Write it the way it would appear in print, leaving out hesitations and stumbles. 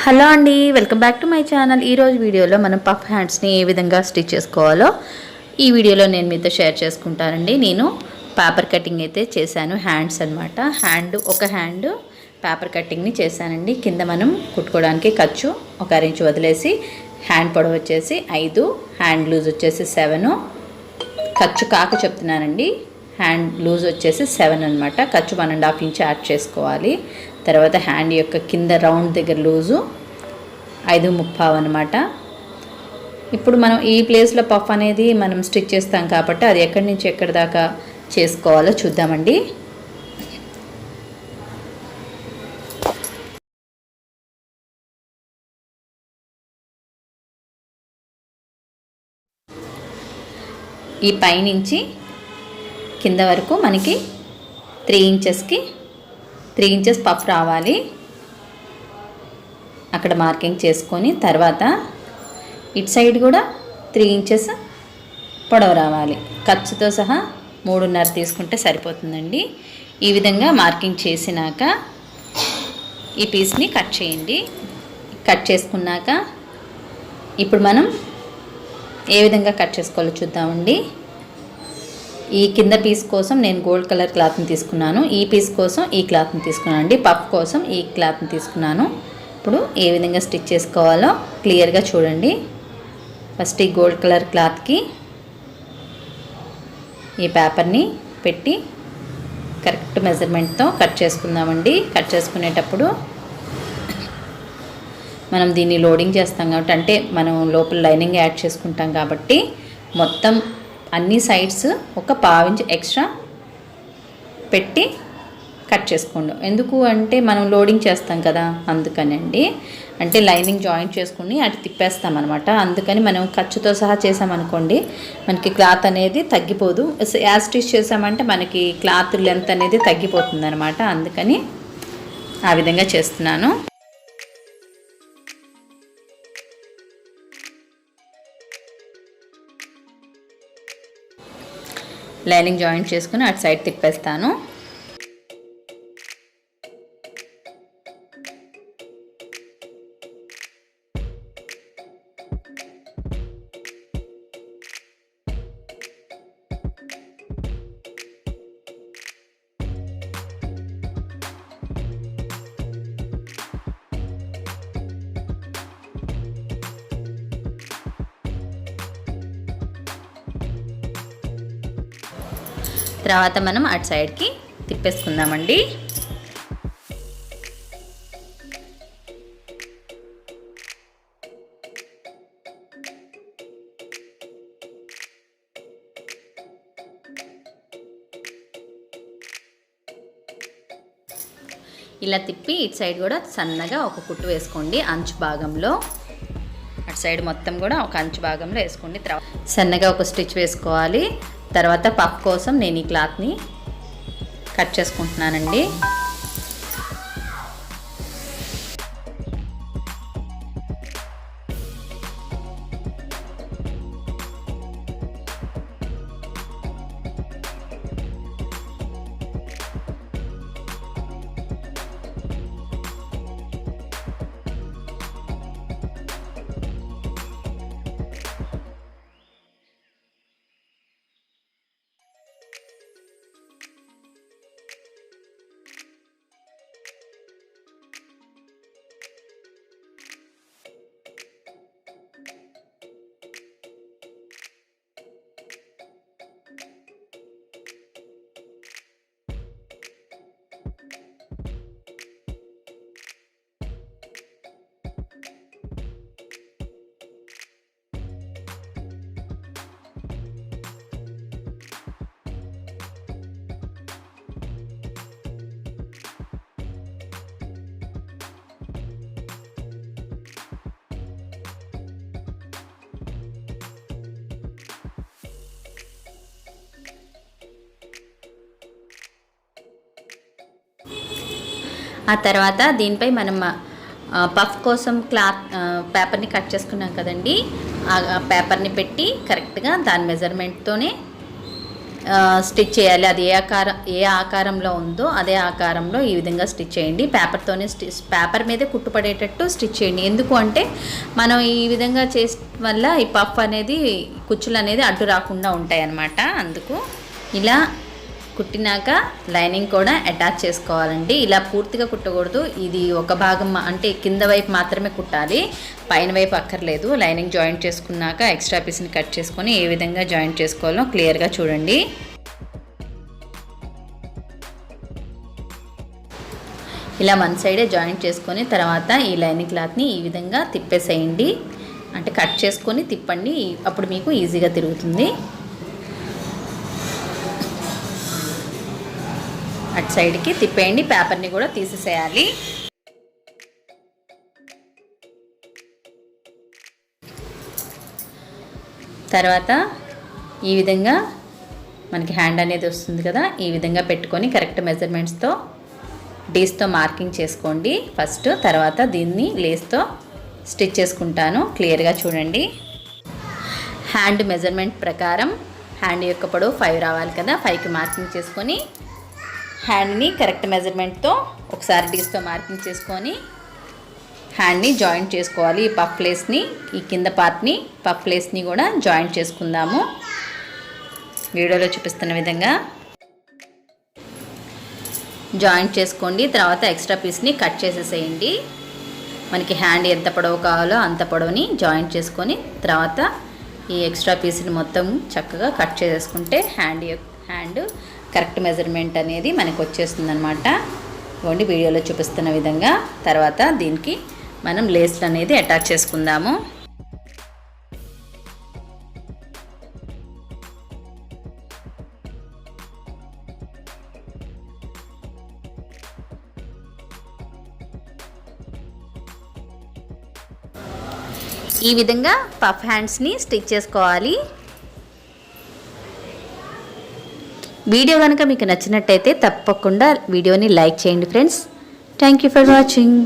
Hello అండి, welcome back to my channel. ఈరోజు వీడియోలో మనం పఫ్ హ్యాండ్స్ని ఏ విధంగా స్టిచ్ చేసుకోవాలో ఈ వీడియోలో నేను మీతో షేర్ చేసుకుంటానండి. నేను పేపర్ కటింగ్ అయితే చేశాను, హ్యాండ్స్ అనమాట. ఒక హ్యాండ్ పేపర్ కటింగ్ని చేశానండి. కింద మనం కుట్టుకోవడానికి ఖర్చు 1 ఇంచ్ వదిలేసి, హ్యాండ్ పొడవు వచ్చేసి 5, హ్యాండ్ లూజ్ వచ్చేసి 7, ఖర్చు కాక చెప్తున్నానండి. హ్యాండ్ లూజ్ వచ్చేసి 7 అనమాట. ఖర్చు 1.5 ఇంచ్ యాడ్ చేసుకోవాలి. తర్వాత హ్యాండ్ యొక్క కింద రౌండ్ దగ్గర లూజు 5.35 అనమాట. ఇప్పుడు మనం ఈ ప్లేస్లో పఫ్ అనేది మనం స్టిచ్ చేస్తాం కాబట్టి అది ఎక్కడి నుంచి ఎక్కడి దాకా చేసుకోవాలో చూద్దామండి. ఈ పైనుంచి కింద వరకు మనకి 3 ఇంచెస్ పఫ్ రావాలి. అక్కడ మార్కింగ్ చేసుకొని తర్వాత ఇటు సైడ్ కూడా 3 ఇంచెస్ పొడవు రావాలి. ఖర్చుతో సహా 3.5 తీసుకుంటే సరిపోతుందండి. ఈ విధంగా మార్కింగ్ చేసినాక ఈ పీస్ని కట్ చేయండి. కట్ చేసుకున్నాక ఇప్పుడు మనం ఏ విధంగా కట్ చేసుకోవాలో చూద్దామండి. ఈ కింద పీస్ కోసం నేను గోల్డ్ కలర్ క్లాత్ని తీసుకున్నాను. ఈ పీస్ కోసం ఈ క్లాత్ని తీసుకున్నాను అండి. పఫ్ కోసం ఈ క్లాత్ని తీసుకున్నాను. ఇప్పుడు ఏ విధంగా స్టిచ్ చేసుకోవాలో క్లియర్గా చూడండి. ఫస్ట్ ఈ గోల్డ్ కలర్ క్లాత్కి ఈ పేపర్ని పెట్టి కరెక్ట్ మెజర్మెంట్తో కట్ చేసుకుందామండి. కట్ చేసుకునేటప్పుడు మనం దీన్ని లోడింగ్ చేస్తాం కాబట్టి, అంటే మనం లోపల లైనింగ్ యాడ్ చేసుకుంటాం కాబట్టి మొత్తం అన్ని సైడ్స్ ఒక 1/2 ఇంచ్ ఎక్స్ట్రా పెట్టి కట్ చేసుకోండి. ఎందుకు అంటే మనం లోడింగ్ చేస్తాం కదా, అందుకనండి. అంటే లైనింగ్ జాయింట్ చేసుకుని అటు తిప్పేస్తాం అనమాట. అందుకని మనం ఖర్చుతో సహా చేసామనుకోండి మనకి క్లాత్ అనేది తగ్గిపోదు. యాజ్ స్టిచ్ చేసామంటే మనకి క్లాత్ లెంత్ అనేది తగ్గిపోతుంది అనమాట. అందుకని ఆ విధంగా చేస్తున్నాను. లైనింగ్ జాయింట్ చేసుకుని అటు సైడ్ తిప్పేస్తాను. తర్వాత మనం అటు సైడ్కి తిప్పేసుకుందామండి. ఇలా తిప్పి ఇటు సైడ్ కూడా సన్నగా ఒక కుట్టు వేసుకోండి. అంచు భాగంలో అటు సైడ్ మొత్తం కూడా ఒక అంచు భాగంలో వేసుకోండి. తర్వాత సన్నగా ఒక స్టిచ్ వేసుకోవాలి. తర్వాత పఫ్ కోసం నేను ఈ క్లాత్ని కట్ చేసుకుంటున్నానండి. ఆ తర్వాత దీనిపై మనం పఫ్ కోసం పేపర్ని కట్ చేసుకున్నాం కదండి. ఆ పేపర్ని పెట్టి కరెక్ట్గా దాని మెజర్మెంట్తోనే స్టిచ్ చేయాలి. అది ఏ ఆకారంలో ఉందో అదే ఆకారంలో ఈ విధంగా స్టిచ్ చేయండి. పేపర్తోనే పేపర్ మీదే కుట్టుపడేటట్టు స్టిచ్ చేయండి. ఎందుకు అంటే మనం ఈ విధంగా చేసే వల్ల ఈ పఫ్ అనేది కుచ్చులు అనేది అడ్డు రాకుండా ఉంటాయి అన్నమాట. అందుకు ఇలా కుట్టినాక లైనింగ్ కూడా అటాచ్ చేసుకోవాలండి. ఇలా పూర్తిగా కుట్టకూడదు. ఇది ఒక భాగం అంటే కింద వైపు మాత్రమే కుట్టాలి, పైన వైపు అక్కర్లేదు. లైనింగ్ జాయింట్ చేసుకున్నాక ఎక్స్ట్రా పీస్ని కట్ చేసుకొని ఏ విధంగా జాయింట్ చేసుకోవాలో క్లియర్గా చూడండి. ఇలా వన్ సైడే జాయింట్ చేసుకొని తర్వాత ఈ లైనింగ్ క్లాత్ని ఈ విధంగా తిప్పేసేయండి. అంటే కట్ చేసుకొని తిప్పండి, అప్పుడు మీకు ఈజీగా తిరుగుతుంది. అటు సైడ్కి తిప్పేయండి. పేపర్ని కూడా తీసేసేయాలి. తర్వాత ఈ విధంగా మనకి హ్యాండ్ అనేది వస్తుంది కదా, ఈ విధంగా పెట్టుకొని కరెక్ట్ మెజర్మెంట్స్తో డీస్తో మార్కింగ్ చేసుకోండి ఫస్ట్. తర్వాత దీన్ని లేస్తో స్టిచ్ చేసుకుంటాను. క్లియర్గా చూడండి. హ్యాండ్ మెజర్మెంట్ ప్రకారం హ్యాండ్ యొక్క పొడవు 5 రావాలి కదా, 5కి మార్కింగ్ చేసుకొని హ్యాండ్ని కరెక్ట్ మెజర్మెంట్తో ఒకసారి డీస్తో మార్కింగ్ చేసుకొని హ్యాండ్ని జాయింట్ చేసుకోవాలి. ఈ పఫ్ లేస్ని, ఈ కింద పార్ట్ని పఫ్ లేస్ని కూడా జాయింట్ చేసుకుందాము. వీడియోలో చూపిస్తున్న విధంగా జాయింట్ చేసుకోండి. తర్వాత ఎక్స్ట్రా పీస్ని కట్ చేసేసేయండి. మనకి హ్యాండ్ ఎంత పొడవు కావాలో అంత పొడవుని జాయింట్ చేసుకొని తర్వాత ఈ ఎక్స్ట్రా పీస్ని మొత్తం చక్కగా కట్ చేసేసుకుంటే హ్యాండ్ కరెక్ట్ మెజర్మెంట్ అనేది మనకు వచ్చేస్తుంది అనమాట. ఇవ్వండి వీడియోలో చూపిస్తున్న విధంగా. తర్వాత దీనికి మనం లేస్లు అనేది అటాచ్ చేసుకుందాము. ఈ విధంగా పఫ్ హ్యాండ్స్ని స్టిచ్ చేసుకోవాలి. వీడియో కనుక మీకు నచ్చినట్టయితే తప్పకుండా వీడియోని లైక్ చేయండి friends. Thank you for watching.